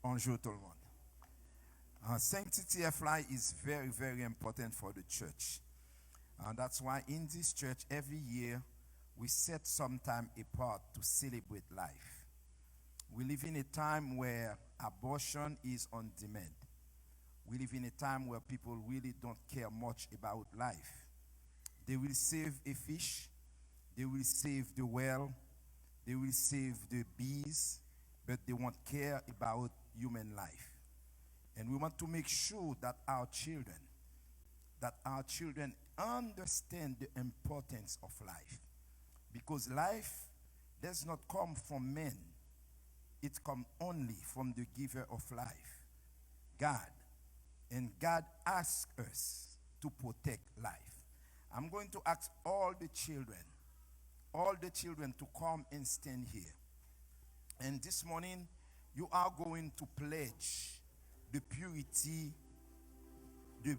Bonjour tout le monde. Sanctity of life is very, very important for the church. That's why in this church, every year, we set some time apart to celebrate life. We live in a time where abortion is on demand. We live in a time where people really don't care much about life. They will save a fish, they will save the whale, they will save the bees, but they won't care about human life. And we want to make sure that our children understand the importance of life. Because life does not come from men. It comes only from the giver of life, God. And God asks us to protect life. I'm going to ask all the children to come and stand here. And this morning, you are going to pledge the purity, the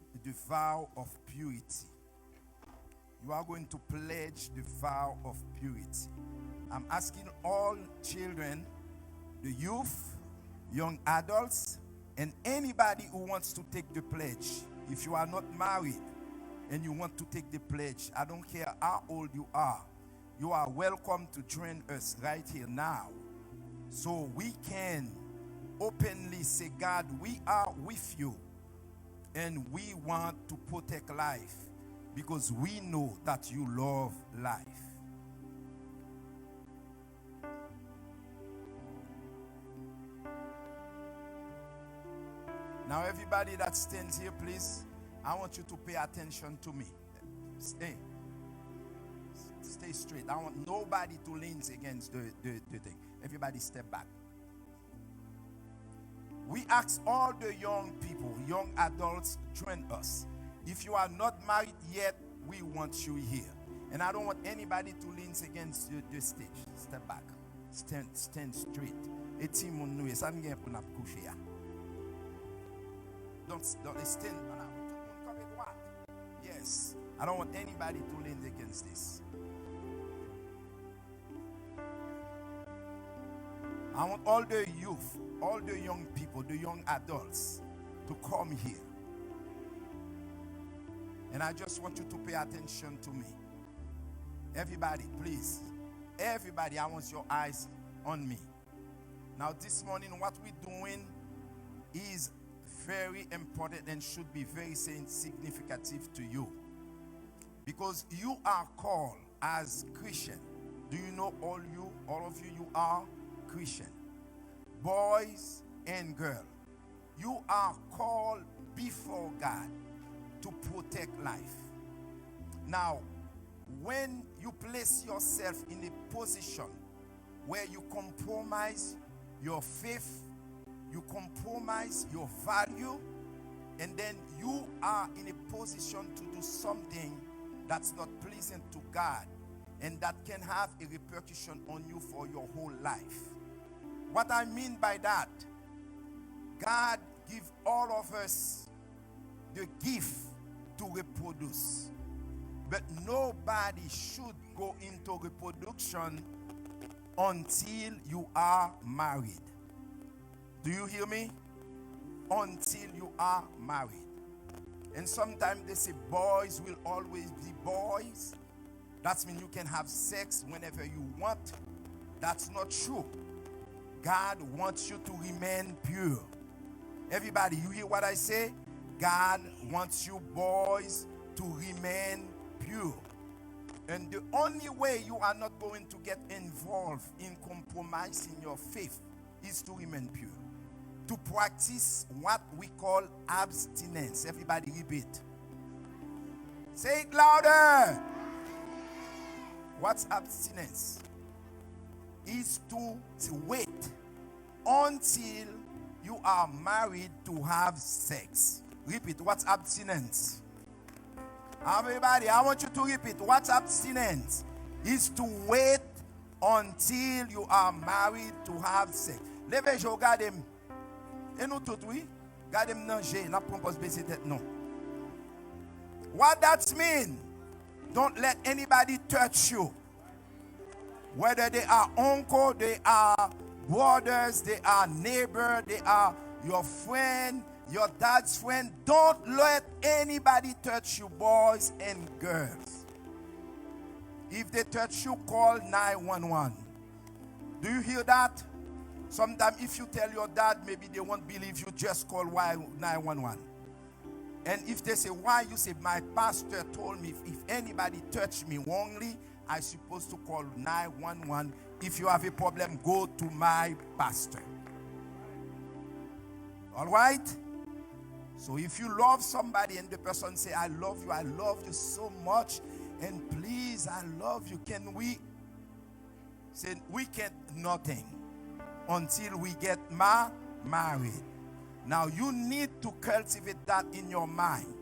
vow of purity. You are going to pledge the vow of purity. I'm asking all children, the youth, young adults, and anybody who wants to take the pledge. If you are not married and you want to take the pledge, I don't care how old you are welcome to join us right here now. So we can openly say, God, we are with you and we want to protect life because we know that you love life. Now everybody that stands here, please, I want you to pay attention to me. Stay straight. I want nobody to lean against the thing. Everybody step back. We ask all the young people, young adults, join us. If you are not married yet, we want you here. And I don't want anybody to lean against the stage. Step back. Stand straight. Don't stand. Yes. I don't want anybody to lean against this. I want all the youth, all the young people, the young adults to come here. And I just want you to pay attention to me. Everybody, please. Everybody, I want your eyes on me. Now, this morning, what we're doing is very important and should be very significant to you. Because you are called as Christian. Do you know all of you are Christian? Boys and girls. You are called before God to protect life. Now, when you place yourself in a position where you compromise your faith, you compromise your value, and then you are in a position to do something that's not pleasing to God, and that can have a repercussion on you for your whole life. What I mean by that, God gives all of us the gift to reproduce. But nobody should go into reproduction until you are married. Do you hear me? Until you are married. And sometimes they say boys will always be boys. That means you can have sex whenever you want. That's not true. God wants you to remain pure. Everybody, you hear what I say? God wants you boys to remain pure. And the only way you are not going to get involved in compromising your faith is to remain pure. To practice what we call abstinence. Everybody repeat. Say it louder. What's abstinence? Is to wait until you are married to have sex. Repeat. What's abstinence? Everybody, I want you to repeat. What's abstinence? Is to wait until you are married to have sex. Levez, regardez. Et nous tout, oui? Gardez-moi nager. La propose baisser tête, non. What that mean? Don't let anybody touch you. Whether they are uncle, they are brothers, they are neighbor, they are your friend, your dad's friend. Don't let anybody touch you, boys and girls. If they touch you, call 911. Do you hear that? Sometimes if you tell your dad, maybe they won't believe you. Just call 911. And if they say, why? You say, my pastor told me if anybody touch me wrongly, I'm supposed to call 911. If you have a problem, go to my pastor. All right? So if you love somebody and the person say, I love you so much, and please, I love you, can we? Say, we can't nothing until we get married. Now you need to cultivate that in your mind.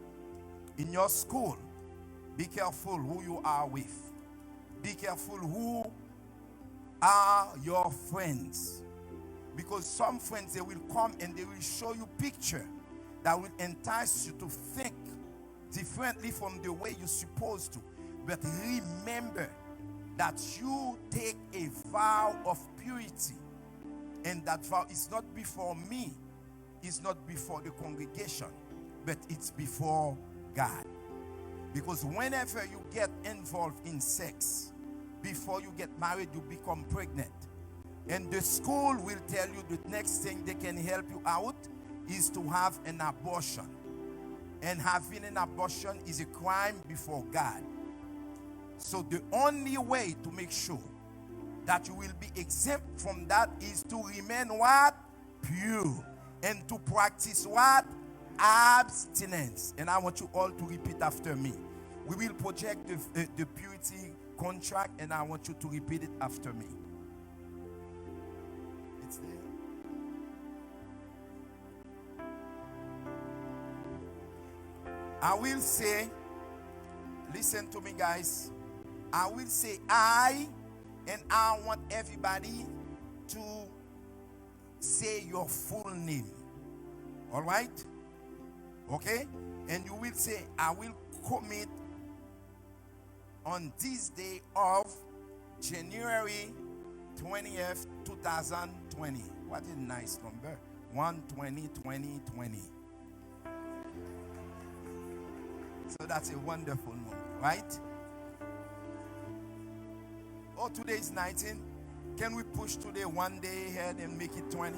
In your school, be careful who you are with. Be careful who are your friends. Because some friends, they will come and they will show you picture that will entice you to think differently from the way you're supposed to. But remember that you take a vow of purity. And that vow is not before me. It's not before the congregation, but it's before God. Because whenever you get involved in sex, before you get married, you become pregnant. And the school will tell you the next thing they can help you out is to have an abortion. And having an abortion is a crime before God. So the only way to make sure that you will be exempt from that is to remain what? Pure. And to practice what? Abstinence. And I want you all to repeat after me. We will project the purity contract, and I want you to repeat it after me. It's there. I will say, listen to me, guys. I will say I, and I want everybody to say your full name. All right? Okay? And you will say, I will commit on this day of January 20th, 2020. What a nice number. 1/20/2020. So that's a wonderful number, right? Oh, today is 19. Can we push today one day ahead and make it 20?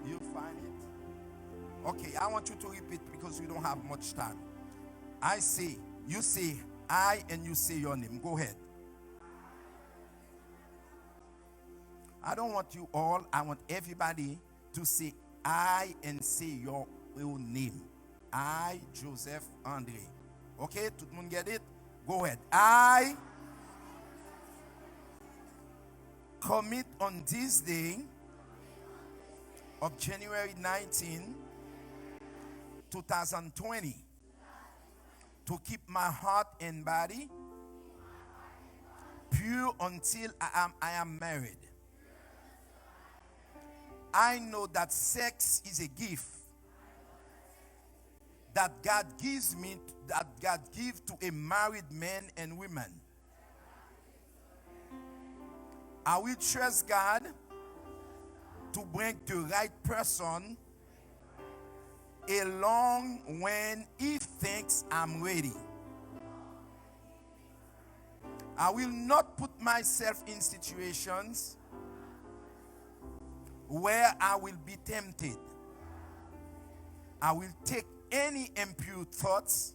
You find it? Okay, I want you to repeat because we don't have much time. I say, you say I, and you say your name. Go ahead. I don't want you all, I want everybody to say I and say your own name. I, Joseph Andre. Okay, tout le monde get it? Go ahead. I commit on this day of January 19, 2020 to keep my heart and body pure until I am married. I know that sex is a gift that God gives me, that God gives to a married man and women. I will trust God to bring the right person along when he thinks I'm ready. I will not put myself in situations where I will be tempted. I will take any impure thoughts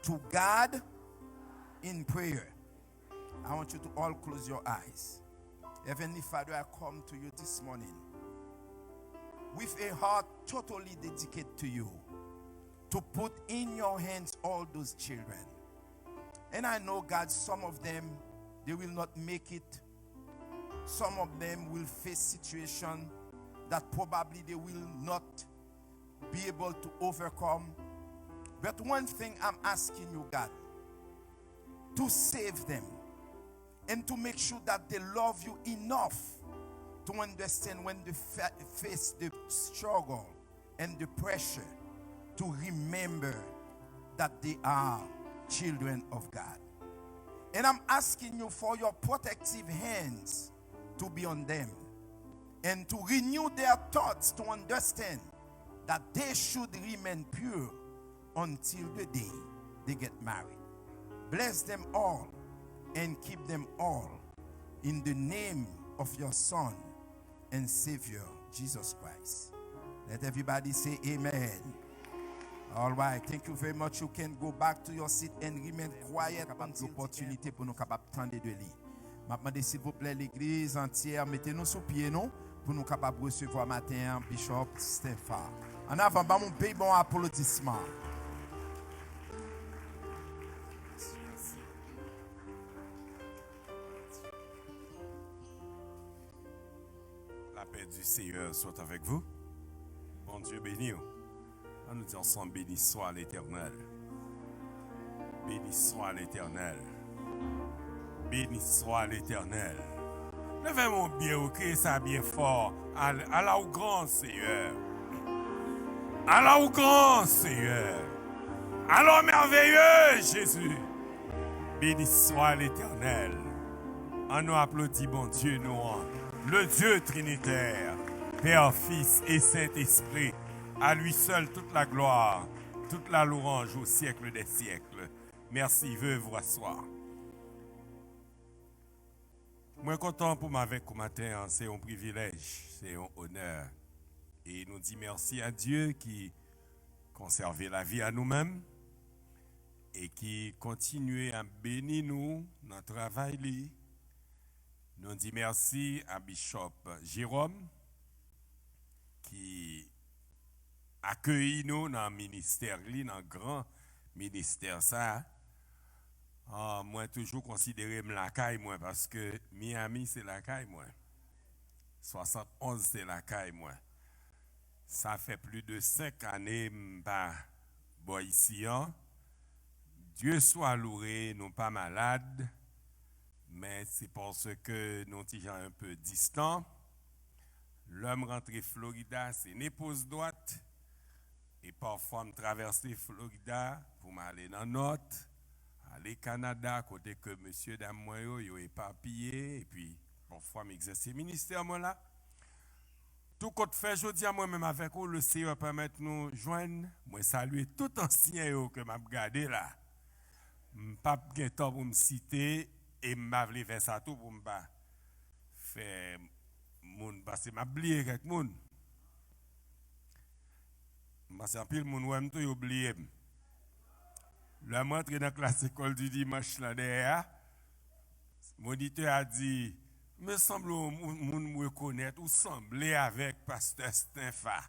to God in prayer. I want you to all close your eyes. Heavenly Father, I come to you this morning with a heart totally dedicated to you, to put in your hands all those children. And I know, God, some of them, they will not make it. Some of them will face situations that probably they will not be able to overcome. But one thing I'm asking you, God, to save them and to make sure that they love you enough to understand when they face the struggle and the pressure, to remember that they are children of God. And I'm asking you for your protective hands to be on them and to renew their thoughts to understand that they should remain pure until the day they get married. Bless them all and keep them all in the name of your Son and Savior, Jesus Christ. Let everybody say amen. All right, thank you very much. You can go back to your seat and remain quiet. L'opportunité pour nous capables de de lui. Maintenant, s'il vous plaît, l'église entière, mettez-nous sous pied, nous, pour nous capables de recevoir matin Bishop Stéphane. En avant, mon pays, bon applaudissement. La paix du Seigneur soit avec vous. Bon Dieu béni. On nous dit ensemble, béni soit l'Éternel. Béni soit l'Éternel. Béni soit l'Éternel. Levez mon bien, ok, ça bien fort. Allah au grand Seigneur. Allah au grand Seigneur. Allah merveilleux Jésus. Béni soit l'Éternel. On nous applaudit, bon Dieu, nous. Le Dieu trinitaire, Père, Fils et Saint-Esprit. À lui seul toute la gloire, toute la louange au siècle des siècles. Merci, veuve vous asseoir. Moi, content pour m'avec au matin, c'est un privilège, c'est un honneur. Et nous disons merci à Dieu qui conserve la vie à nous-mêmes et qui continue à bénir nous dans notre travail. Nous disons merci à Bishop Jérôme qui accueilli nous dans le ministère, dans le grand ministère ça. Moi toujours considéré la caille moi parce que Miami c'est la caille moi. 71 c'est la caille moi. Ça fait plus de 5 années m'pas boy ici. Dieu soit loué, nous pas malades, mais c'est parce que nous sommes un peu distants. L'homme rentré Florida, c'est une épouse droite. Et parfois, je traverse Florida pour m'aller dans le nord, aller au Canada, côté que monsieur dame moi yo éparpillé, et puis parfois m'exerce le ministère moi là. Tout côté fait, je dis à moi-même avec vous, le Seigneur permet nous joindre. Moi saluer tout ancien yo que m'a regardé là. Pas de temps pour me citer et m'a voulu faire ça tout pour me faire moun passer m'a oublié quelque monde. Parce que pile moun wèm tout oublié. Le montre dans la classe école du dimanche là derrière. Moniteur a dit me semble moun me reconnaître ou sembler avec pasteur Stéphane.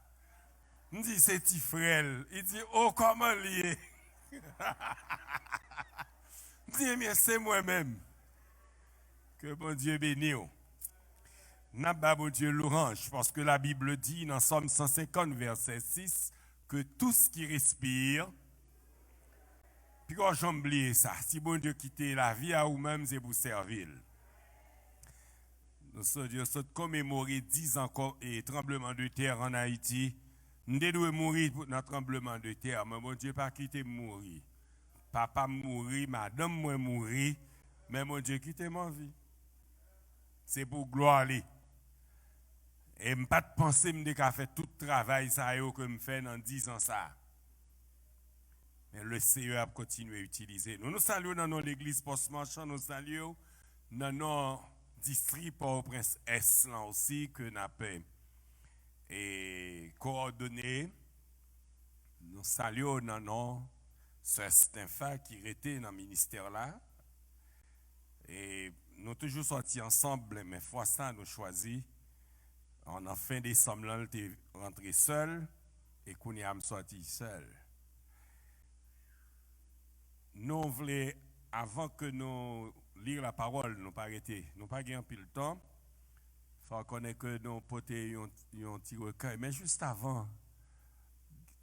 Me dit c'est petit frère. Il dit oh comment lié. Me dit mais c'est moi-même. Que bon Dieu bénisse. N'a pas bon Dieu louange parce que la Bible dit dans Somme 150 verset 6 que tout ce qui respire, puis quand j'oublie ça, si bon Dieu quitte la vie à vous-même, c'est pour servir. Nous sommes commémorer 10 ans et tremblement de terre en Haïti. Nous devons mourir pour notre tremblement de terre, mais mon Dieu pas quitter mourir. Papa mourir, madame moi mourir, mais mon Dieu quitte ma vie. C'est pour gloire. Et je ne pas penser que je fait tout le travail ça que je fais dans 10 ans ça. Mais le Seigneur a continué à utiliser. Nous saluons dans l'église post-marchand, nous saluons dans nos districts Port-au-Prince-Est là aussi que nous avons et coordonné. Nous saluons dans nos sœurs Stéphane qui était dans le ministère là. Et nous toujours sortis ensemble, mais fois ça nous choisi. En fin décembre, là, nous sommes rentrés seuls et qu'on y a sorti seul. Nous voulons, avant que nous lire la parole, nous pas arrêter, nous pas gagner un peu le temps. Il faut connaître que nous porter un petit recueil. Mais juste avant,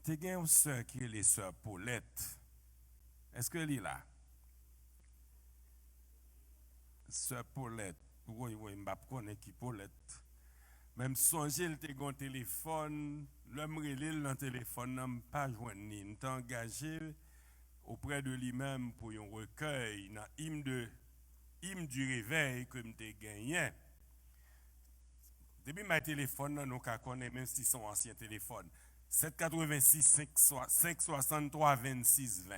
tu as une soeur qui est les sœurs Paulette. Est-ce qu'elle est là? Sœur Paulette. Oui, je ne connais pas qui Paulette. Même songer, il te gon téléphone, l'homme relève dans le téléphone, n'a pas joindre, il est engagé auprès de lui-même pour un recueil dans hymne de hymne du réveil que j'ai gagné. Depuis mon téléphone, nous connaissons, même si sont anciens téléphones. 786 563 26 20.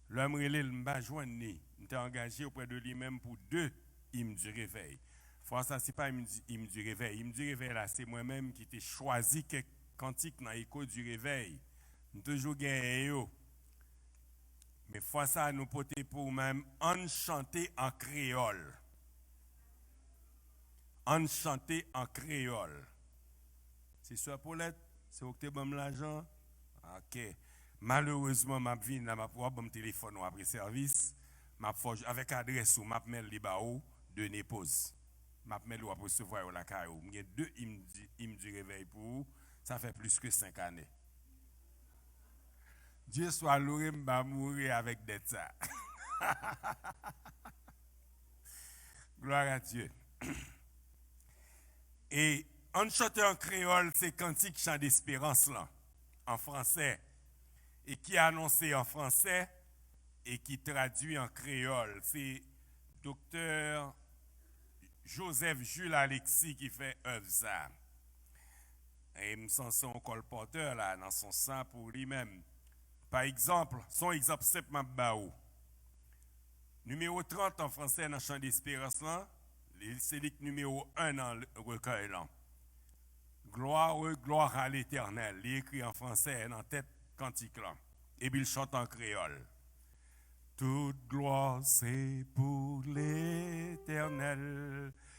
L'homme relève m'a joindre, m'était engagé auprès de lui-même pour 2 hymnes du réveil. Fois ça c'est pas hymne du réveil. Hymne du réveil là, c'est moi-même qui t'ai choisi quelques cantiques dans l'écho du réveil. Nous toujours gagné yo. Mais fois ça nous porter pour même enchanter en créole. Enchanter en créole. C'est ça Paulette, c'est où que tu as l'argent. OK. Malheureusement, ma vie n'a pas pouvoir mon téléphone après service, avec adresse ou m'a mail libao de n'épose. M'a mail ou après recevoir la caillou. Il y a 2 hymnes du réveil pour vous, ça fait plus que 5 années. Dieu soit loué, m'a mourir avec des ça. Gloire à Dieu. Et en chantant en créole, c'est cantique chant d'espérance là, en français. Et qui est annoncé en français et qui traduit en créole. C'est docteur Joseph Jules Alexis qui fait œuvre ça. Et il me sent son colporteur là, dans son sang pour lui-même. Par exemple, son exemple simple Mabbaou. Numéro 30 en français dans le chant d'espérance là, c'est le numéro 1 dans le recueil là. Gloire à l'Éternel. Il est écrit en français dans tête cantique là. Et puis il chante en créole. Toute gloire c'est pour l'Éternel,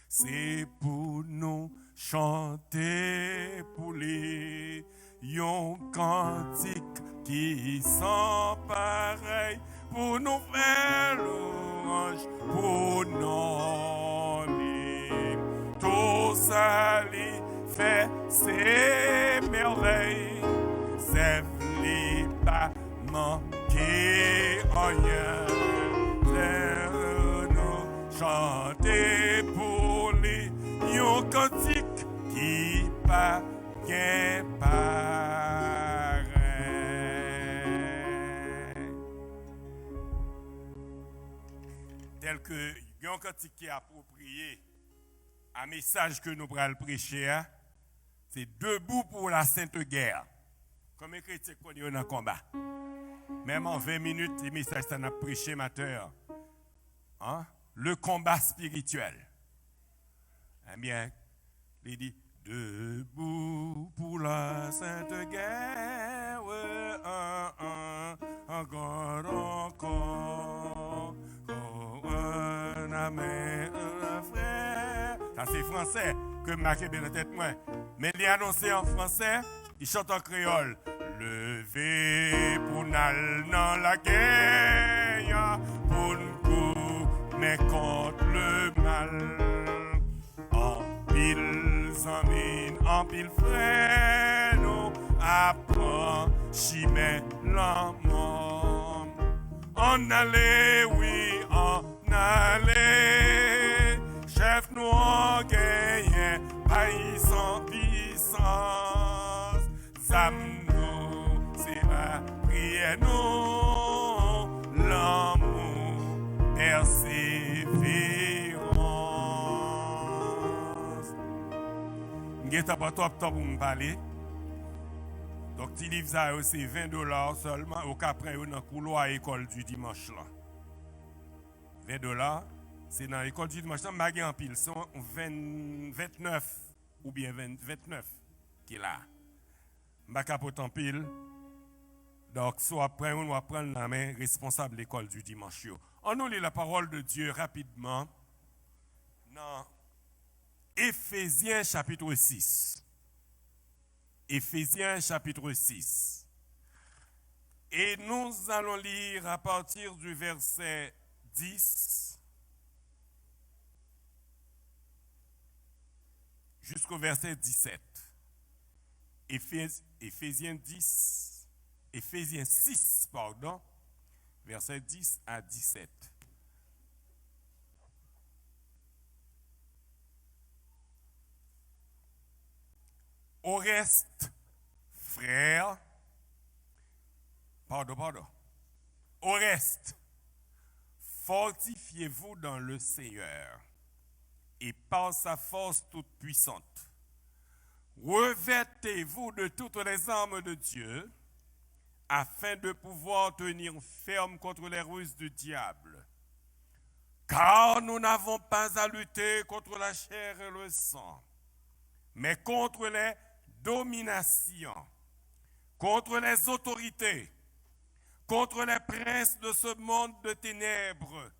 c'est pour nous chanter pour lui. Yon cantique qui sent pareil pour nous faire louange pour nos lits. Tout ça lui fait ses merveilles, c'est lui pas manquer rien. Nous chanter pour lui, yon cantique qui pas gain pareil. Tel que yon cantique qui est approprié à message que nous prenons prêcher, c'est debout pour la sainte guerre. Comme les chrétiens qu'on est dans le combat. Même en 20 minutes, les messages ça n'a prêché mateur. Hein? Le combat spirituel. Eh bien, il dit debout pour la sainte guerre, encore, un ami, un frère. Ça c'est français que marqué bien la tête moi. Mais il est annoncé en français, il chante en créole. Levez pour n'al dans la guerre, pour nous mais contre le mal. En pile zamine, en pile frère, nous apprend chimé l'amour. En allait, oui, en allait, chef nous en gagné, pays sans puissance, zam nous, c'est la prière nous, l'amour, persévérance. N'geta pas top pour me parler. Donc, ti livre ça c'est $20 seulement au cas près dans le couloir à l'école du dimanche là. $20, c'est dans l'école du dimanche là, magé en pile, sont 29 ou bien 29 qui est là. M'a capote en pile. Donc, soit après on va prendre la main responsable de l'école du dimanche. On nous lit la parole de Dieu rapidement dans Éphésiens chapitre 6. Éphésiens chapitre 6. Et nous allons lire à partir du verset 10 jusqu'au verset 17. Éphésiens 6, verset 10 à 17. Au reste, frères, au reste, Fortifiez-vous dans le Seigneur et par sa force toute puissante. Revêtez-vous de toutes les armes de Dieu afin de pouvoir tenir ferme contre les ruses du diable. Car nous n'avons pas à lutter contre la chair et le sang, mais contre les dominations, contre les autorités, contre les princes de ce monde de ténèbres,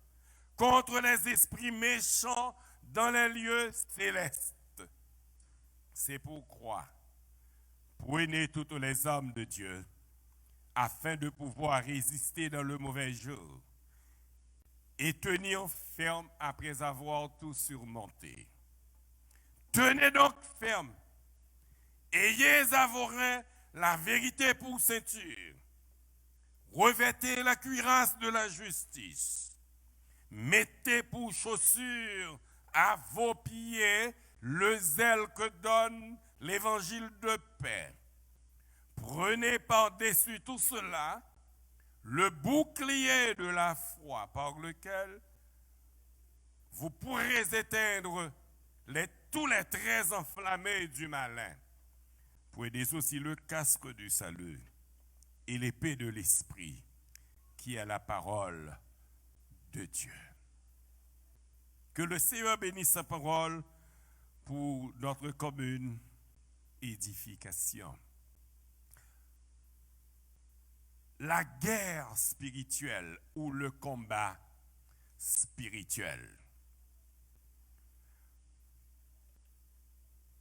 contre les esprits méchants dans les lieux célestes. C'est pourquoi prenez toutes les armes de Dieu afin de pouvoir résister dans le mauvais jour et tenir ferme après avoir tout surmonté. Tenez donc ferme. Ayez à vos reins la vérité pour ceinture. Revêtez la cuirasse de la justice. Mettez pour chaussure à vos pieds le zèle que donne l'évangile de paix. Prenez par-dessus tout cela le bouclier de la foi par lequel vous pourrez éteindre tous les traits enflammés du malin. Prenez aussi le casque du salut et l'épée de l'esprit qui est la parole de Dieu. Que le Seigneur bénisse sa parole pour notre commune édification. La guerre spirituelle ou le combat spirituel.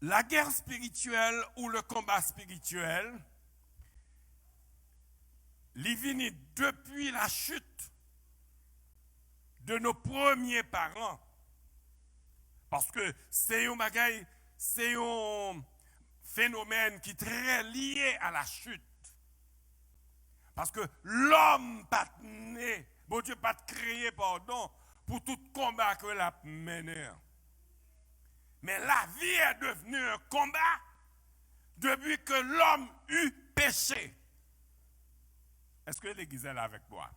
La guerre spirituelle ou le combat spirituel, il vient depuis la chute de nos premiers parents. Parce que c'est un phénomène qui est très lié à la chute. Parce que l'homme pas né, bon Dieu pas créé, pardon, pour tout combat que l'a mené. Mais la vie est devenue un combat depuis que l'homme eut péché. Est-ce que l'Église est là avec moi?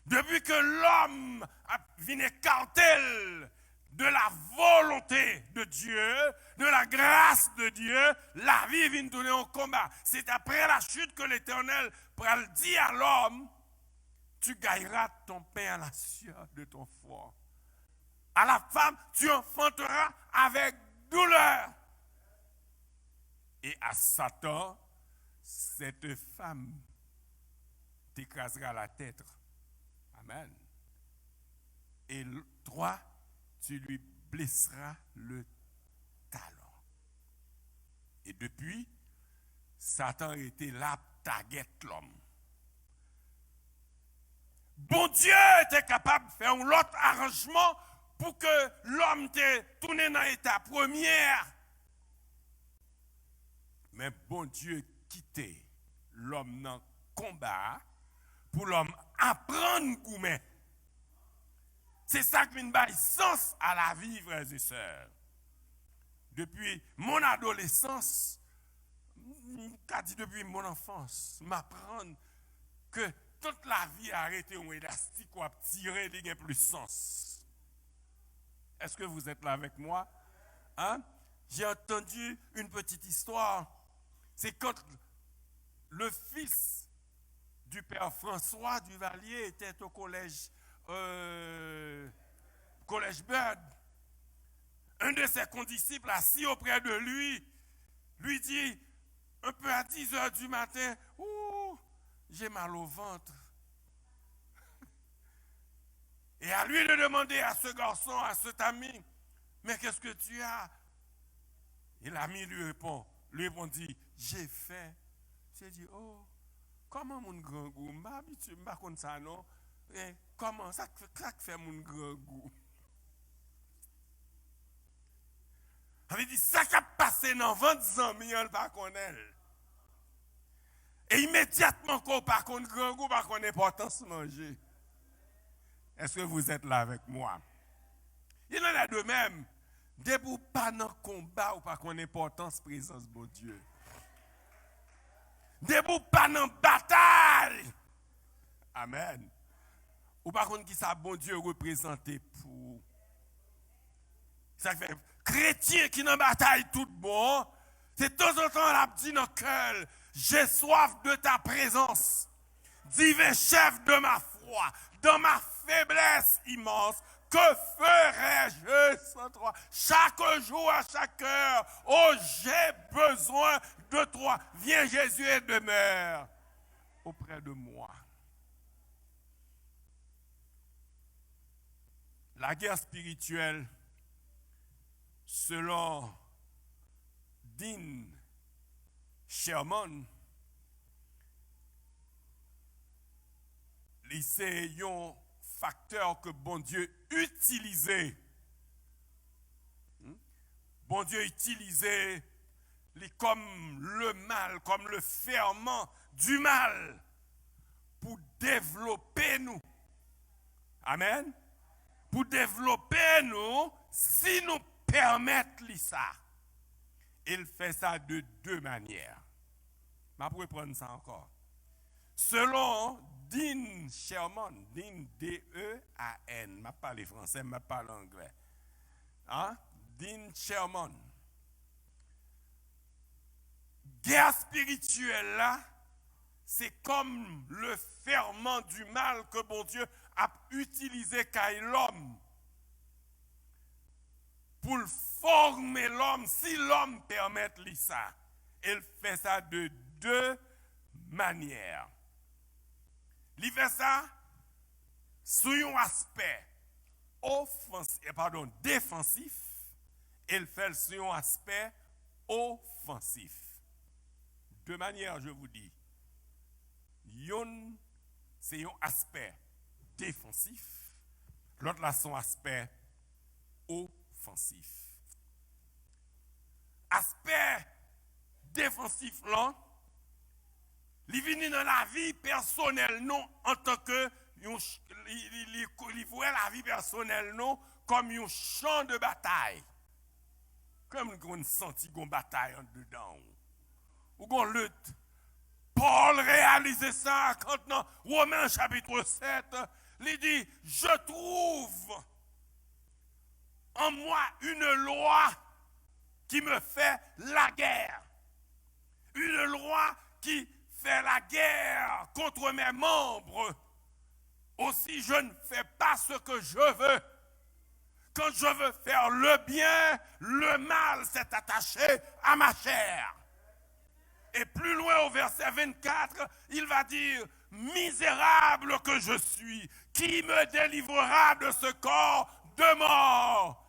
Depuis que l'homme a venu écarter de la volonté de Dieu, de la grâce de Dieu, la vie vient tourner en combat. C'est après la chute que l'Éternel dit à l'homme, tu gagneras ton pain à la sueur de ton foie. À la femme, tu enfanteras avec douleur. Et à Satan, cette femme t'écrasera la tête. Amen. Et toi, tu lui blesseras le talon. Et depuis, Satan était là, taguette l'homme. Bon Dieu était capable de faire un autre arrangement pour que l'homme te tourne dans l'état première. Mais bon Dieu quittait l'homme dans le combat pour l'homme apprendre gourmet. C'est ça qui me donne sens à la vie, frères et sœurs. Depuis mon adolescence, depuis mon enfance, m'apprendre que toute la vie a arrêté un élastique ou a tiré des plus sens. Est-ce que vous êtes là avec moi? Hein? J'ai entendu une petite histoire. C'est quand le fils du père François Duvalier était au collège Bird. Un de ses condisciples assis auprès de lui dit, un peu à 10h du matin, « Ouh, j'ai mal au ventre. » Et à lui de demander à ce garçon, à cet ami, « Mais qu'est-ce que tu as ?» Et l'ami lui répondit, « J'ai faim. » J'ai dit, « Oh, comment mon grand goût? Je ne sais pas ça, non? Et comment ça fait mon grand goût? » Il dit, ça qui a passé dans 20 ans, mais il ne pas connaît. Et immédiatement, quand on ne connaît pas grand goût, on connaît l'importance de manger. Est-ce que vous êtes là avec moi? Il en a de même. Debout pas dans le combat ou pas qu'on importance présence de Dieu. Debout pas dans la bataille. Amen. Ou par contre, qui ça bon Dieu représenté pour. Ça fait chrétien qui dans bataille tout bon. C'est de temps en temps, on a dit dans le cœur, j'ai soif de ta présence. Divin chef de ma foi, dans ma faiblesse immense, que ferais-je sans toi? Chaque jour, à chaque heure, oh, j'ai besoin de toi. Viens Jésus et demeure auprès de moi. La guerre spirituelle, selon Dean Sherman, c'est un facteur que bon Dieu utilisait. Bon Dieu utilisait comme le mal, comme le ferment du mal pour développer nous. Amen. Pour développer nous, si nous permettons ça. Il fait ça de deux manières. Je pourrais prendre ça encore. Selon Dean Sherman, Dean D-E-A-N, je parle français, je parle anglais. Hein? Dean Sherman. Guerre spirituelle là, c'est comme le ferment du mal que bon Dieu a utilisé qu'à l'homme pour former l'homme, si l'homme permet ça. Il fait ça de deux manières. Il fait ça sur un aspect défensif, il fait sur un aspect offensif. De manière, je vous dis, c'est un aspect défensif, l'autre là son aspect offensif. Aspect défensif là, il vient dans la vie personnelle non en tant que il voit la vie personnelle non comme un champ de bataille. Comme on senti une bataille en dedans. Ou qu'on lutte. Paul réalisait ça quand dans Romains chapitre 7, il dit, je trouve en moi une loi qui me fait la guerre. Une loi qui fait la guerre contre mes membres. Aussi, je ne fais pas ce que je veux. Quand je veux faire le bien, le mal s'est attaché à ma chair. Et plus loin au verset 24, il va dire, misérable que je suis, qui me délivrera de ce corps de mort?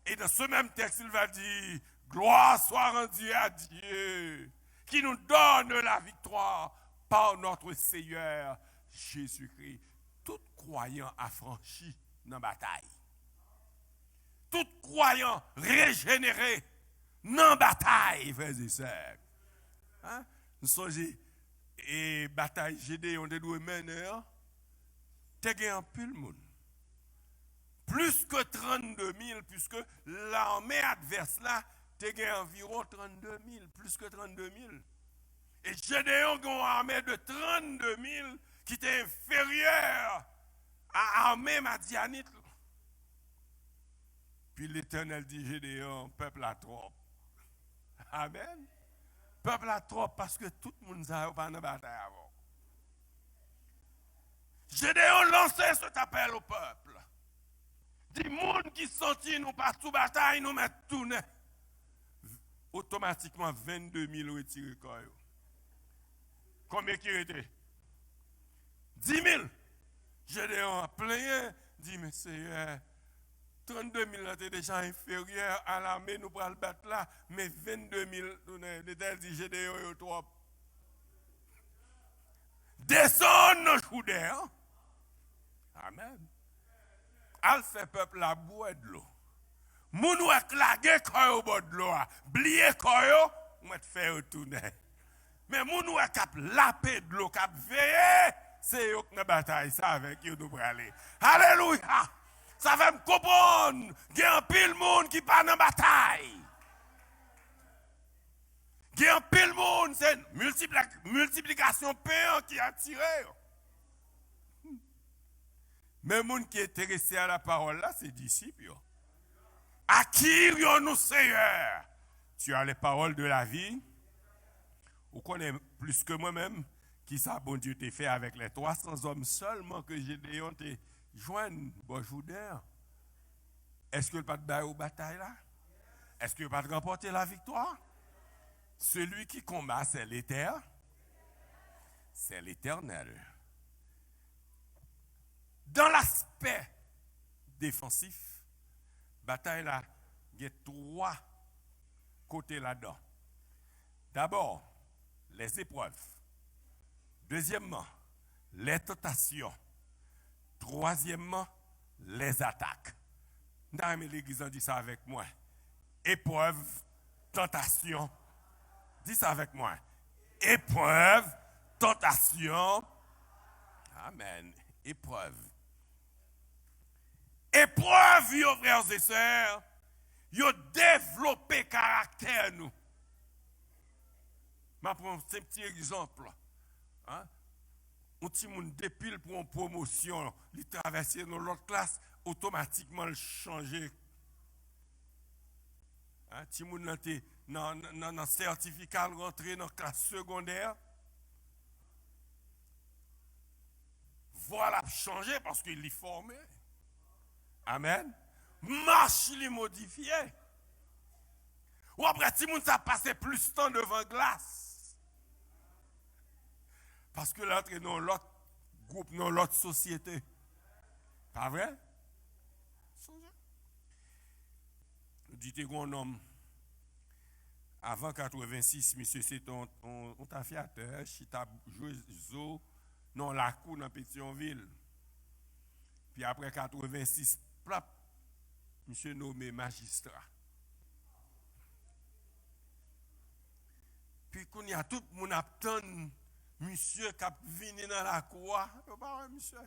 Et dans ce même texte, il va dire, gloire soit rendue à Dieu, qui nous donne la victoire par notre Seigneur Jésus-Christ. Tout croyant affranchi dans la bataille. Tout croyant régénéré dans la bataille, frères et sœurs. Hein? Nous sommes et bataille Gédéon de doué mener, t'es gagné un peu le monde. Plus que 32 000, puisque l'armée adverse là, t'es gagné environ 32 000, plus que 32 000. Et Gédéon a une armée de 32 000 qui était inférieure à l'armée madianite. Puis l'Éternel dit, Gédéon, peuple à trop. Amen. Peuple à trop parce que tout le monde n'a pas de bataille avant. Gédéon lançait cet appel au peuple. Des gens qui sentent nous pas sous bataille, nous mettent tout net. Automatiquement 22 000 retirés. Combien qui était? 10 000. Gédéon a plein, dit, mais Seigneur, 32 000 étaient déjà inférieurs à l'armée, nous pourrons le battre là, mais 22 000, nous dit Gédéon et trop. Descends nos choudères. Amen. Al fait peuple la boire de l'eau. Moun ou claguer quand au bord de l'eau, blier quand on va faire retourner. Mais moun ou cap laper de l'eau, cap veiller, c'est eux qui nous bataille ça avec eux nous aller. Alléluia. Ça va me comprendre. Il y a un pile monde qui part dans la bataille. Il y a un pile monde, c'est multiplication pain qui a tiré. Mais les gens qui sont intéressés à la parole là, c'est disciples. À qui nous, Seigneur? Tu as les paroles de la vie. Ou connaît plus que moi-même qui ça, bon Dieu, t'a fait avec les 300 hommes seulement que Gédéon t'a joint. Bonjour d'air. Est-ce que le pas de bataille au bataille là? Est-ce que le pas de remporter la victoire? Celui qui combat, c'est l'Éternel. C'est l'Éternel. Dans l'aspect défensif, bataille là, il y a 3 côtés là-dedans. D'abord, les épreuves. Deuxièmement, les tentations. Troisièmement, les attaques. Dans l'église, on dit ça avec moi. Épreuve, tentation. Dis ça avec moi. Épreuve, tentation. Amen. Épreuve. Épreuve, yo frères et sœurs, yo développé caractère nous. Je prends un petit exemple. Hein? Un petit monde depuis pour une promotion, il traverse dans l'autre classe, automatiquement le changer. Un petit monde dans le certificat rentrer dans la classe secondaire. Voilà, changer parce qu'il est formé. Amen. Marche, il est modifié. Ou après, petit monde, ça passe plus de temps devant glace. Parce que l'autre est dans l'autre groupe, dans l'autre société. Pas vrai? Dites qu'on homme, avant 86, monsieur, c'est un tafiateur, qui t'a joué zo dans la cour dans Pétionville. Puis après 86, plap, monsieur nommé magistrat. Puis quand il y a tout le monde attend, monsieur qui venu dans la cour, monsieur.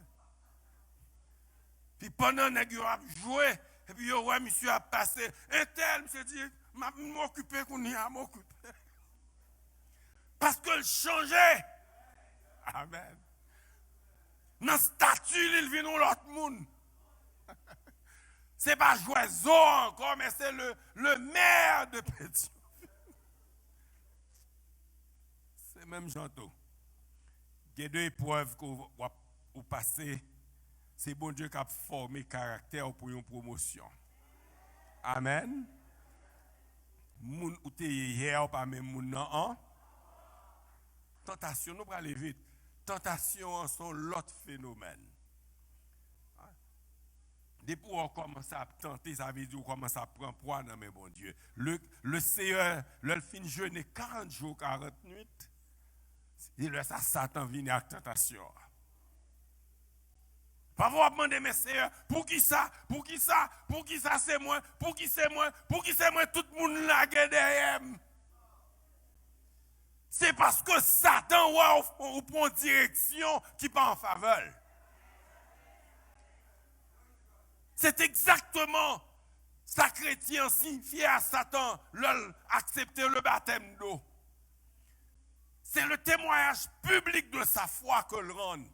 Puis pendant que vous avez joué, et puis ouais, monsieur a passé, un tel, monsieur dit, m'occuper qu'on y a m'occuper. Parce que le changer. Amen. Dans le statut, il vient dans l'autre monde. Ce n'est pas Joiseau encore, mais c'est le maire de Pétion. C'est même Janto. Il y a 2 épreuves qu'on va passer. C'est bon Dieu qui a formé caractère pour une promotion. Amen. Moun ou te hier pas même moun nan. Tentation, nous allons aller vite. Tentation sont l'autre phénomène. Depuis qu'on commence à tenter, ça veut dire qu'on commence à prendre poids dans mes bon Dieu. Le Seigneur, le fin jeûner 40 jours, 40 nuits, et là, ça Satan vient avec tentation. Pas vous demander, mes Seigneur, pour qui ça c'est moi, pour qui c'est moi, tout le monde là derrière. C'est parce que Satan ou prend une direction qui pas en faveur. C'est exactement ça chrétien signifiait à Satan accepter le baptême d'eau. C'est le témoignage public de sa foi que le rend.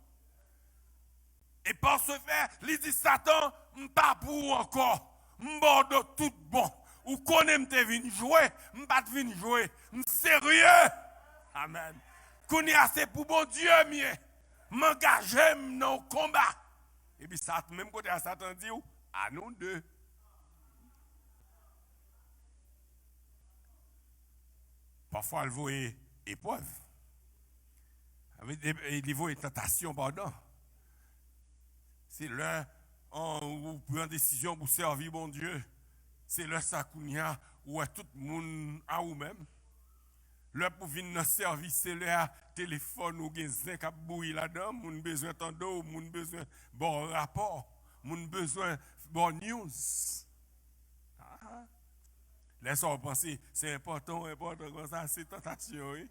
Et par ce fait, il dit Satan, m'pas pour encore, m'bordeaux tout bon. Ou connaît m'te vinn jouer, m'pas vinn jouer, m'sérieux. Amen. Qu'on y assez pour bon Dieu mieux, m'engager dans le combat. Et puis ça, même côté à Satan dit, à nous deux. Parfois, il vaut épreuve. Il vaut tentation, pardon. C'est là où vous prenez une décision pour servir mon Dieu. C'est là ça où tout le monde a ou même. Là pour venir dans le service, c'est là téléphone ou gen qui a bouilli là-dedans. Moun besoin d'entendre, moun besoin bon rapport, moun besoin bon news. Laissons penser, c'est important comme ça, c'est tentation. Oui?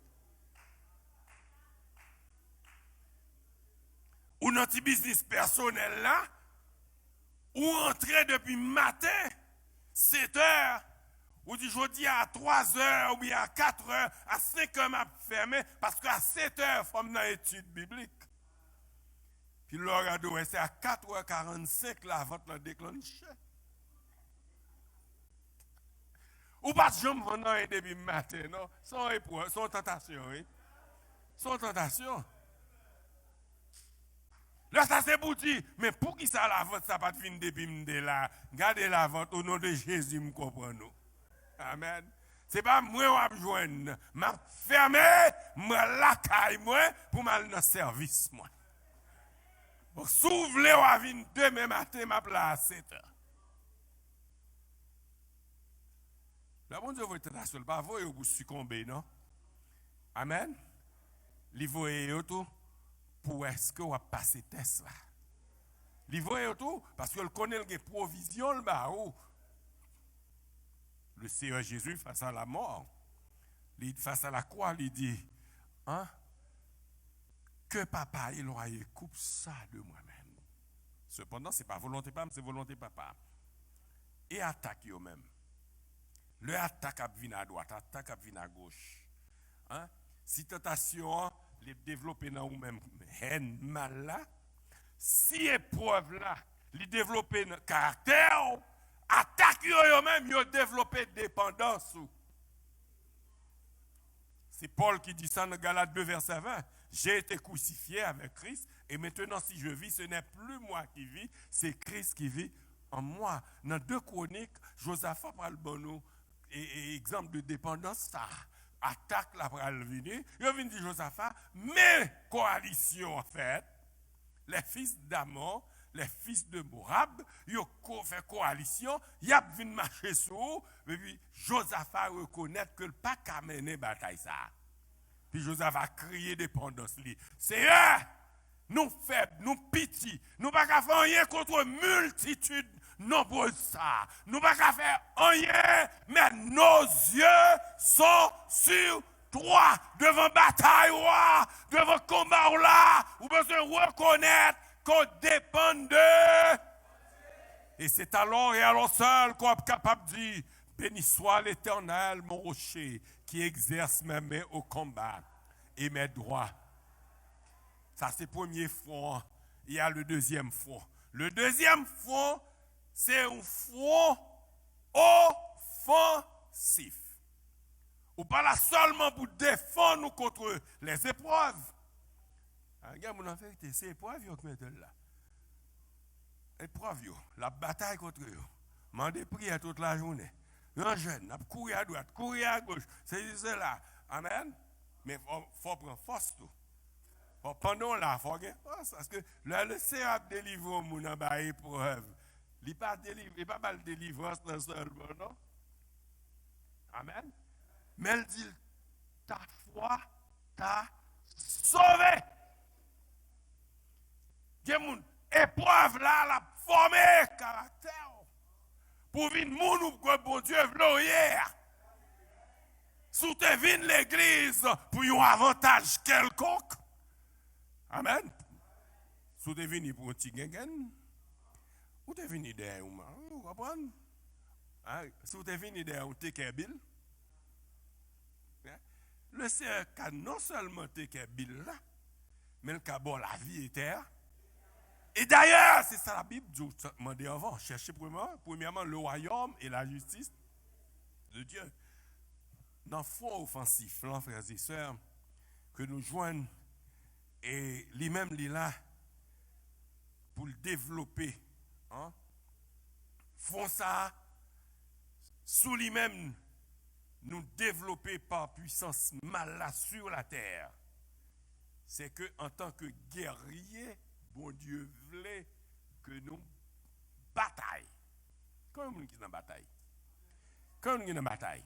Ou notre business personnel là, ou rentrer depuis matin, 7 heures, ou dit je dis à 3 heures, ou bien à 4 heures, à 5 heures, m'a fermé, parce qu'à 7 heures, il faut dans l'étude biblique. Puis le regarde, c'est à 4h45 la vente l'a déclenché. Ou pas de jambes vendant un début matin, non? Sans épreuve, sans tentation, oui. Sans tentation. Là, ça c'est pour dire, mais pour qui ça la vente, ça pas de fin depuis là? Gardez la vente au nom de Jésus, me comprenez. Amen. C'est pas moi qui joindre. M'a fermé, moi la caille moi pour mal dans service moi. Donc s'ouvre à venir demain matin m'a place à 7h. La bon Dieu vous être seul pas vous pour succomber non. Amen. Li voye tout pour est-ce que va passer test là. Li voye tout parce que le connaît les provisions le ba ou. Le Seigneur Jésus face à la mort, face à la croix, il dit, hein, que papa il coupe ça de moi-même. Cependant, ce n'est pas volonté papa, c'est volonté papa. Et attaque eux-mêmes. Le attaque à venir à droite, attaque à venir à gauche. Hein? Si tentation, les développer dans vous-même, haine, mal là, si épreuve là, les développer dans caractère, attaque eux-mêmes, ils ont développé dépendance. C'est Paul qui dit ça dans Galates 2, verset 20. J'ai été crucifié avec Christ, et maintenant si je vis, ce n'est plus moi qui vis, c'est Christ qui vit en moi. Dans 2 Chroniques, Josaphat parle bon et exemple de dépendance, ça attaque la pral venir. Il vient dire Josaphat, mais coalition en fait, les fils d'Amon, les fils de Morab, ils ont fait coalition, ils ont vu marcher sur, et puis Josaphat reconnaît que le pas qu'à mener bataille ça. Puis Josaphat crié dépendance. C'est eux, nous faibles, nous petits, nous pas qu'à faire rien contre multitude nombreuse ça. Nous pas qu'à faire rien, mais nos yeux sont sur toi, devant bataille, devant combat là, ou besoin reconnaître qu'on dépend d'eux. Et c'est alors et alors seul qu'on est capable de dire, béni soit l'Éternel, mon rocher, qui exerce mes mains au combat et mes droits. Ça, c'est le premier front. Il y a le deuxième front. Le deuxième front, c'est un front offensif. Ou pas là seulement pour défendre nous contre les épreuves. Regarde, mon enfant, c'est épreuve qui est là. Épreuve, la bataille contre eux. Mandez prière toute la journée. Un jeune, n'a courir à droite, courir à gauche. C'est cela. Amen. Mais il faut prendre force tout. Pendant là, il faut gagner force. Parce que le Seigneur délivre au monde en bas épreuve. Il n'est pas mal de délivrance dans seulement, non? Amen. Mais il dit, ta foi t'a sauvé. Il y a une épreuve là, la formé caractère. Pour venir moun ou que bon Dieu hier. Si tu viens l'église pour un avantage quelconque. Amen. Si tu viens pour un petit gengen. Ou tu viens derrière un vous comprenez? Si tu viens derrière un take bill. Le Seigneur a non seulement take bill là, mais il a bon la vie éternelle. Et d'ailleurs, c'est ça la Bible dit avant. Cherchez premièrement le royaume et la justice de Dieu. Dans le front offensif, là, frères et sœurs, que nous joignons, et lui-même, il est là pour le développer. Hein? Font ça, sous lui-même, nous développer par puissance mal là sur la terre. C'est que en tant que guerrier, bon Dieu voulait que nous bataille. Comment nous sommes en bataille? Quand nous sommes en bataille,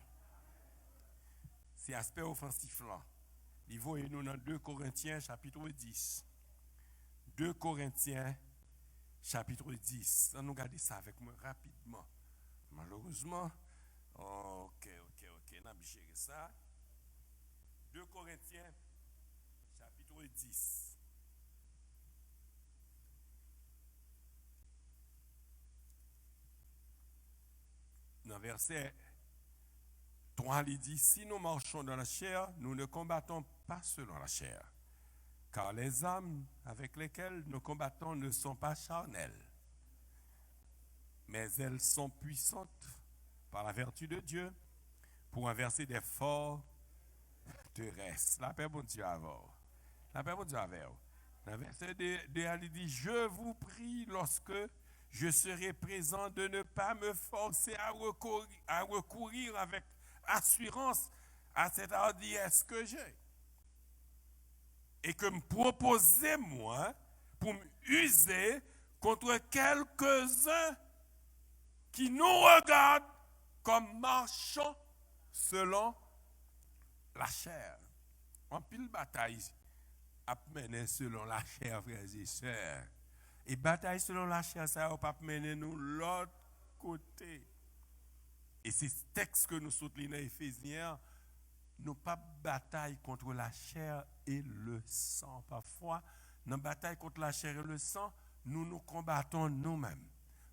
c'est aspect offensif là. Il faut nous dans 2 Corinthiens chapitre 10. 2 Corinthiens chapitre 10. On nous regarde ça avec moi rapidement. Malheureusement, ok, on a biché ça. 2 Corinthiens chapitre 10. Dans verset 3, il dit, si nous marchons dans la chair, nous ne combattons pas selon la chair. Car les âmes avec lesquelles nous combattons ne sont pas charnelles, mais elles sont puissantes par la vertu de Dieu pour inverser des forts terrestres. La paix, bon Dieu, avant. La paix, bon Dieu, avec. Dans le verset 2, il dit, je vous prie lorsque je serai présent de ne pas me forcer à recourir avec assurance à cette hardiesse que j'ai. Et que me proposer, moi, pour m'user contre quelques-uns qui nous regardent comme marchant selon la chair. En pile bataille à mener selon la chair, frères et sœurs. Et bataille selon la chair, ça va pas mener nous l'autre côté. Et c'est ce texte que nous soutenons dans Éphésiens, nous pas bataille contre la chair et le sang. Parfois, dans la bataille contre la chair et le sang, nous combattons nous-mêmes.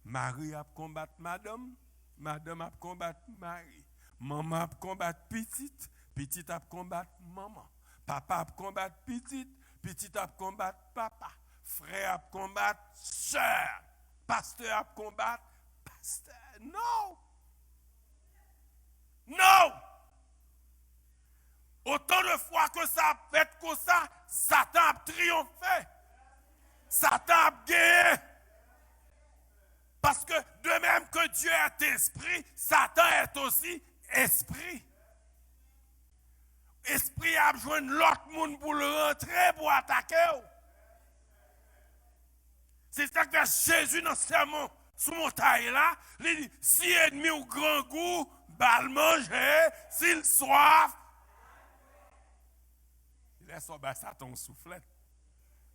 Marie a combattu madame, madame a combattu Marie. Maman a combattu petite, petite a combattu maman. Papa a combattu petite, petite a combattu papa. Frère a combattu sœur. Pasteur a combattu pasteur. Non! Non! Autant de fois que ça a fait comme ça, Satan a triomphé. Satan a gagné. Parce que de même que Dieu est esprit, Satan est aussi esprit. Esprit a besoin de l'autre monde pour le rentrer, pour attaquer. C'est ça que Jésus dans le sermon sous montagne là, il dit, si ennemi ou grand goût, bal manger, s'il soif, il laisse au bas Satan souffler.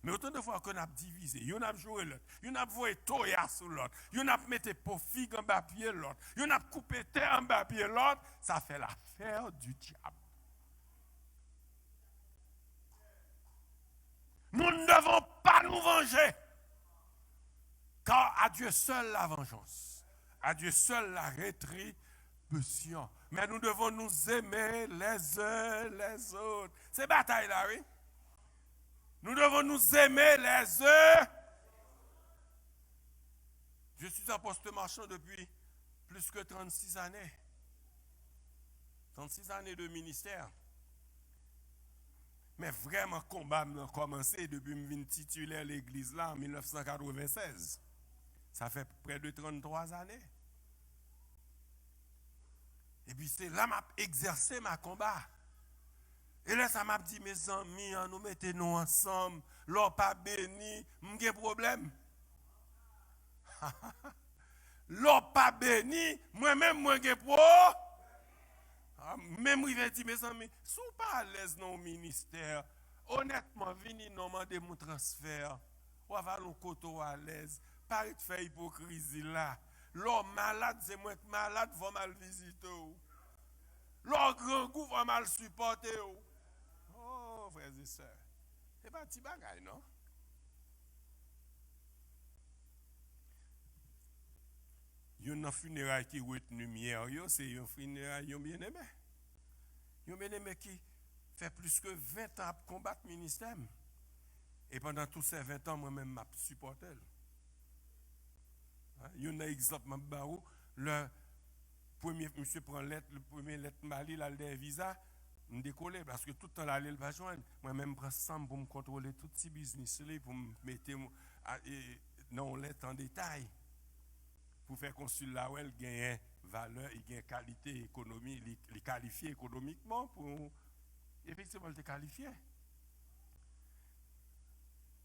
Mais autant de fois qu'on a divisé, on a joué l'autre, on a voué toya sur l'autre, on a mis pour figue en bas pied l'autre, on a coupé terre en bas pied l'autre, ça fait l'affaire du diable. Nous ne devons pas nous venger. Car à Dieu seul la vengeance, à Dieu seul la rétribution. Mais nous devons nous aimer les uns les autres. C'est bataille là, oui. Nous devons nous aimer les uns. Je suis apôtre marchand depuis plus que 36 années. 36 années de ministère. Mais vraiment, le combat a commencé depuis que je suis titulaire l'église là en 1996. Ça fait près de 33 années. Et puis c'est là que j'ai exercé ma combat. Et là, ça m'a dit, mes amis, nous mettons-nous ensemble, l'or pas béni, j'ai problème. L'or pas béni, moi-même, j'ai problème. Même il va dire, mes amis, si vous pas à l'aise dans le ministère, honnêtement, venez nous demander mon transfert, ou avoir le coteau à l'aise, pas de faire hypocrisie là. L'homme malade, c'est moi qui malade, va mal visiter. L'homme grand goût va mal supporter. Oh, frères et sœurs, c'est pas petit bagay, non? Il y a une funéraille qui est retenue hier, c'est une funéraille bien-aimé. Un bien-aimé qui fait plus que 20 ans à combattre le ministère. Et pendant tous ces 20 ans, moi-même, je supporte. Il y a un exemple, le premier monsieur prend lettre, le premier lettre Mali, il a le visa, je décolle parce que tout le temps, là, il va joindre. Moi-même, je prends ça pour me contrôler tout petit business, pour me mettre non lettre en détail. Pour faire consul là où elle gagne valeur, il gagne qualité économique, il est qualifié économiquement pour effectivement le qualifier.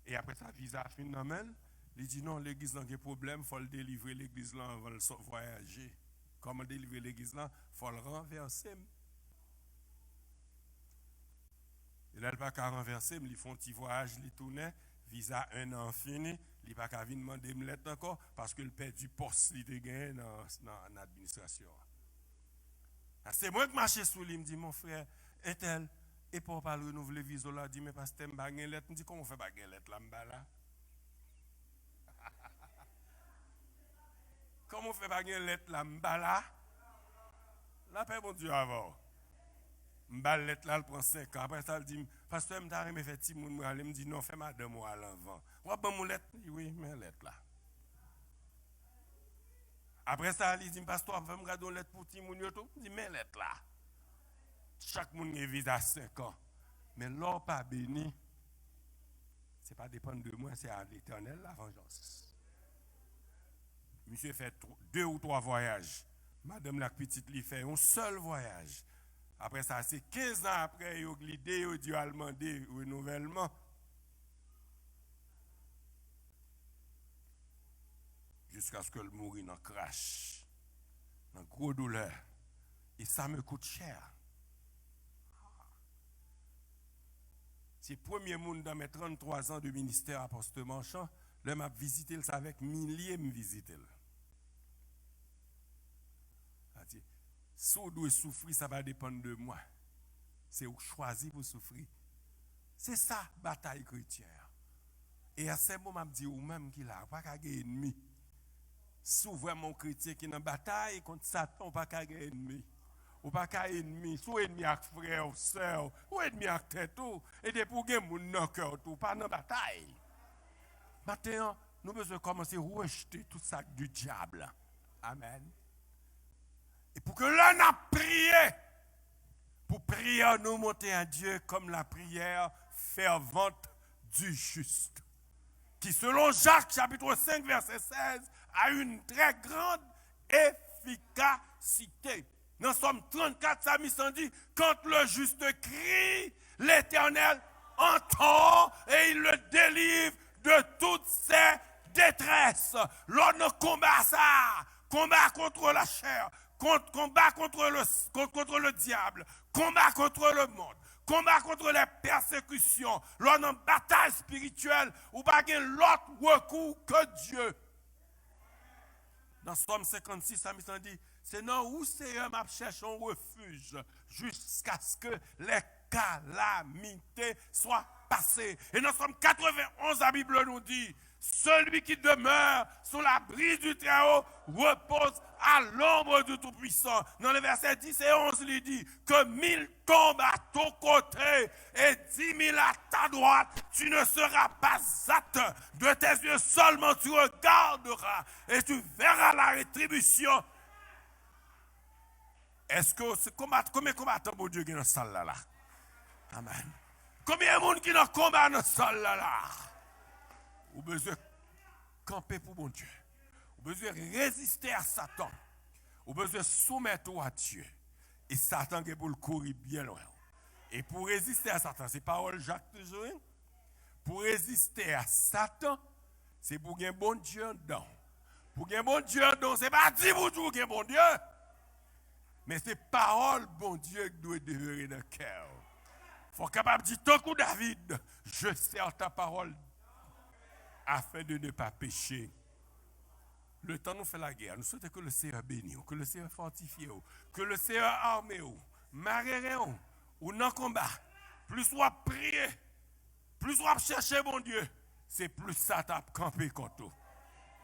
Et après ça, visa fin normal, il dit non, l'église n'a pas de problème, il faut le délivrer l'église là avant de voyager. Comment délivrer l'église là? Il faut le renverser. Il n'a pas qu'à renverser, il font un petit voyage, il tourne, visa 1 an fini. Il n'y a pas qu'à venir demander me lettre encore parce qu'il perd du poste qu'il a gagné dans l'administration. C'est moi qui marche sur lui, il me dit, mon frère, est-elle, et pour pas renouveler le visa là, il dit, mais parce que je n'ai pas de lettre, il me dit, comment on fait pas de lettre là? Comment on fait pas de lettre là? La paix, mon Dieu, avant. M'bal lettre là, elle prend 5 ans. Après ça, elle dit, pasteur, m'ta remet fait petit moun, elle me dit, non, fais madame ou à l'avant. Ou bon mon lettre? Oui, mais lettre là. Après ça, elle dit, pasteur, fais me une lettre pour petit moun yo tout. Je dis, mais lettre là. Chaque monde est vise à 5 ans. Mais l'or pas béni, c'est pas dépendre de moi, c'est à l'Éternel la vengeance. Monsieur fait 2 ou 3 voyages. Madame la petite lui fait un seul voyage. Après ça, c'est 15 ans après, il a glidé, il a dû demander renouvellement. Jusqu'à ce que le mourir dans crash, dans gros douleur. Et ça me coûte cher. C'est le premier monde dans mes 33 ans de ministère Apostle Marchand, là m'a visité ça avec milliers me visiter. Si vous devez souffrir, ça va dépendre de moi. C'est vous choisir pour souffrir. C'est ça, bataille chrétienne. Et à ce moment, je dis, ou même qu'il a pas qu'à gagner ennemi. Souvent, mon chrétien qui est en bataille contre Satan, pas qu'à gagner ennemi. Ou pas qu'à ennemi. Soit ennemi avec frère ou soeur, ou ennemi avec tête tout. Et de pour gagner mon cœur tout, pas dans bataille. Maintenant, nous devons commencer à rejeter tout ça du diable. Amen. Et pour que l'on a prié, pour prier, nous monter à Dieu comme la prière fervente du juste, qui selon Jacques chapitre 5 verset 16 a une très grande efficacité. Dans Somme 34, Psalmiste dit, quand le juste crie, l'Éternel entend et il le délivre de toutes ses détresses. L'on combat ça, combat contre la chair, combat contre le diable, combat contre le monde, combat contre les persécutions. L'on en bataille spirituelle, ou pas l'autre recours que Dieu. Dans Somme 56, Psalmiste dit, c'est non où Seigneur m'a cherché un refuge jusqu'à ce que les calamités soient passées. Et dans Somme 91, la Bible nous dit, celui qui demeure sous l'abri du Très-Haut repose à l'ombre du Tout-Puissant. Dans le verset 10 et 11, il dit que 1000 tombent à ton côté et 10 000 à ta droite. Tu ne seras pas atteint. De tes yeux seulement tu regarderas et tu verras la rétribution. Est-ce que c'est combien de combattants pour Dieu qui sont dans cette salle là? Amen. Combien de monde qui dans le combat dans cette salle là? Vous avez besoin de camper pour mon Dieu. Vous avez besoin de résister à Satan. Vous avez besoin de soumettre à Dieu. Et Satan est pour le courir bien loin. Et pour résister à Satan, c'est parole Jacques toujours. Pour résister à Satan, c'est pour gagner bon Dieu dedans. Pour gagner bon Dieu dedans, ce n'est pas dire pour tout gagner bon Dieu. Mais c'est parole bon Dieu qui doit demeurer dans le cœur. Il faut capable de dire, tant que David, je sers ta parole afin de ne pas pécher. Le temps nous fait la guerre. Nous souhaitons que le Seigneur bénisse, que le Seigneur fortifie, que le Seigneur arme, marrer ou non combat. Plus soit prier, plus soit chercher mon Dieu, c'est plus ça t'a campé contre nous.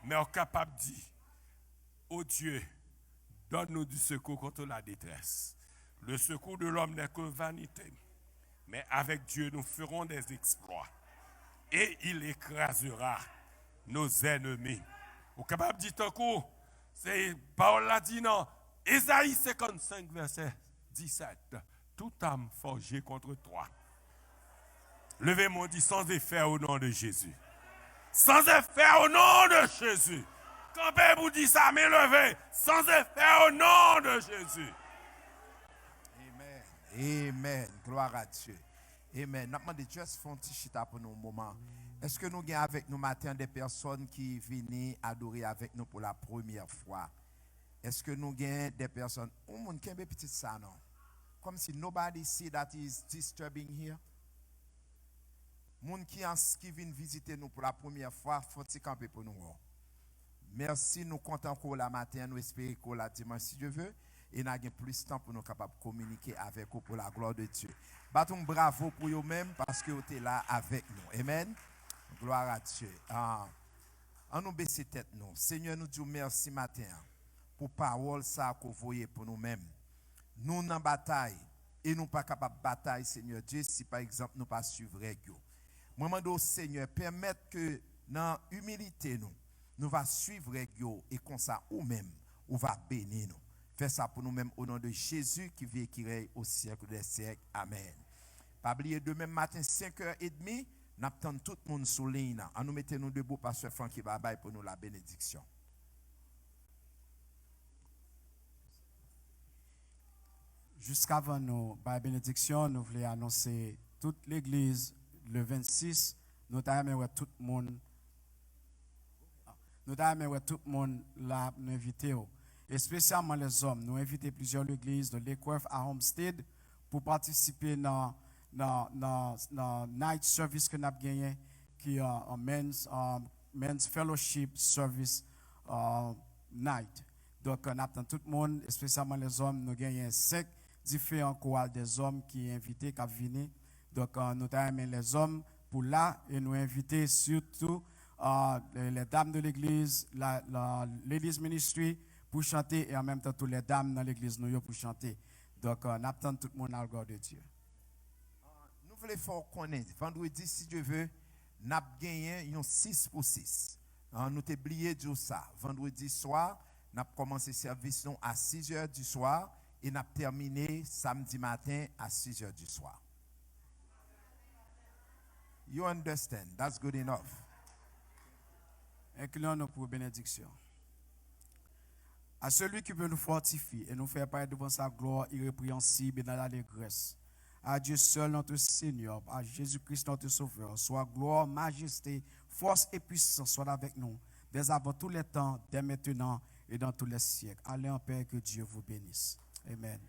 Mais on est capable de dire, oh Dieu, donne-nous du secours contre la détresse. Le secours de l'homme n'est que vanité. Mais avec Dieu, nous ferons des exploits. Et il écrasera nos ennemis. Vous êtes capable de dire un coup, c'est Paul l'a dit non. Ésaïe 55, verset 17. Toute âme forgée contre toi. Levez-moi, dit sans effet au nom de Jésus. Sans effet au nom de Jésus. Quand Père vous dit ça, mais levez. Sans effet au nom de Jésus. Amen. Amen. Gloire à Dieu. Amen. Nous demandons juste faire un petit chita pour nous un moment. Est-ce que nous avons avec nous matin des personnes qui viennent adorer avec nous pour la première fois? Est-ce que nous avons des personnes, on monde qui est petit ça non? Comme si nobody see that is disturbing here. Monde qui viennent visiter nous pour la première fois, faut-il camper pour nous? Merci, nous comptons pour la matin, nous espérons que la dimanche si Dieu veut. Et nous avons plus de temps pour nous capables de communiquer avec vous pour la gloire de Dieu. Battons bravo pour eux-mêmes parce que vous êtes là avec nous. Amen. Gloire à Dieu. On nous baisse tête nous. Seigneur, nous disons merci matin pour parole ça que vous voyez pour nous-mêmes. Nous dans bataille et nous pas capable de bataille, Seigneur Dieu, si par exemple nous pas suivre règle. Moi, je demande au Seigneur, permettre que dans l'humilité, nous va suivre règle et comme ça, ou même, ou va bénir nous. Fais ça pour nous-mêmes au nom de Jésus qui vit et qui règne au siècle des siècles. Amen. Pas oublier demain matin, 5h30, nous attendons tout le monde sous ligne. Nous mettons nous debout, Pasteur Franck va bailler pour nous la bénédiction. Jusqu'avant nous, par bénédiction, nous voulons annoncer toute l'église le 26. Nous avons tout le monde. Nous avons tout le monde là, nous invité. Et spécialement les hommes. Nous invitons plusieurs églises de l'Equerf à Homestead pour participer dans night service que nous avons gagné, qui est un men's fellowship service night. Donc, nous avons tout le monde, spécialement les hommes. Nous avons 5 différents chorales des hommes qui sont invités, qui viennent. Donc, nous avons les hommes pour là et nous inviter surtout les dames de l'église, l'église ministry pour chanter et en même temps toutes les dames dans l'église nous pour chanter. Donc, nous attendons tout le monde à la gloire de Dieu. Nous voulons faire connaître, vendredi, si Dieu veut, nous avons gagné 6 pour 6. Nous avons oublié de dire ça. Vendredi soir, nous avons commencé le service à 6h du soir et nous avons terminé samedi matin à 6h du soir. You understand? That's good enough. Inclinons-nous pour bénédiction. À celui qui veut nous fortifier et nous faire paraître devant sa gloire irrépréhensible et dans l'allégresse. À Dieu seul notre Seigneur, à Jésus-Christ notre Sauveur, soit gloire, majesté, force et puissance soit avec nous, dès avant tous les temps, dès maintenant et dans tous les siècles. Allez en paix, que Dieu vous bénisse. Amen.